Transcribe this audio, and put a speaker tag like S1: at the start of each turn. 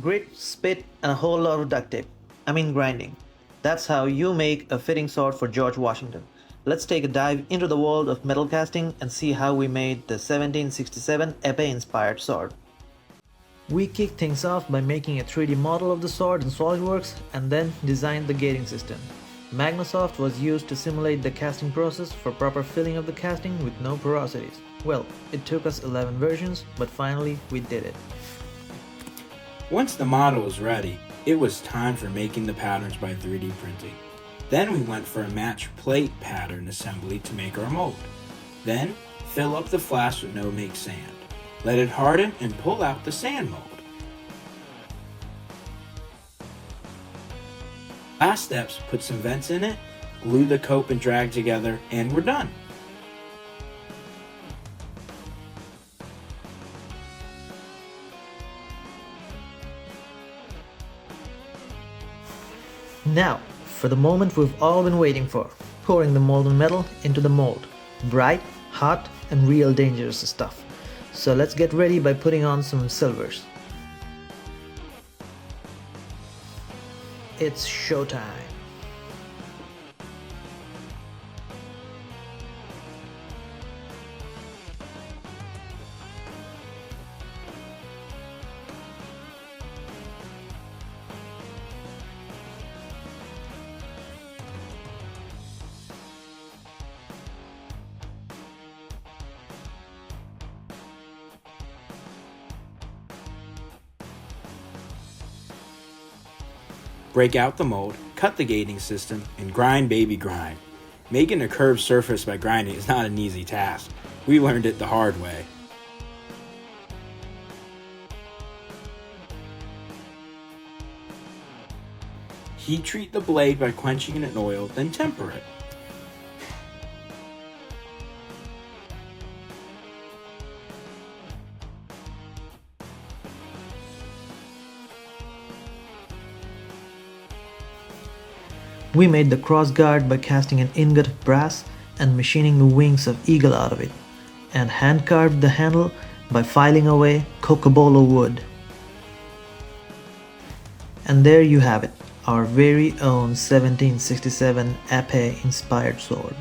S1: grit, spit, and a whole lot of duct tape. I mean grinding. That's how you make a fitting sword for George Washington. Let's take a dive into the world of metal casting and see how we made the 1767 epee-inspired sword. We kicked things off by making a 3D model of the sword in SolidWorks and then designed the gating system. Magnasoft was used to simulate the casting process for proper filling of the casting with no porosities. Well, it took us 11 versions, but finally we did it.
S2: Once the model was ready, it was time for making the patterns by 3D printing. Then we went for a match plate pattern assembly to make our mold. Then, fill up the flask with no-make sand. Let it harden and pull out the sand mold. Last steps, put some vents in it, glue the cope and drag together, and we're done.
S1: Now, for the moment we've all been waiting for, pouring the molten metal into the mold. Bright, hot, and real dangerous stuff. So let's get ready by putting on some silvers. It's showtime.
S2: Break out the mold, cut the gating system, and grind baby grind. Making a curved surface by grinding is not an easy task. We learned it the hard way. Heat treat the blade by quenching it in oil, then temper it.
S1: We made the crossguard by casting an ingot of brass and machining the wings of eagle out of it, and hand carved the handle by filing away cocobolo wood. And there you have it, our very own 1767 epee inspired sword.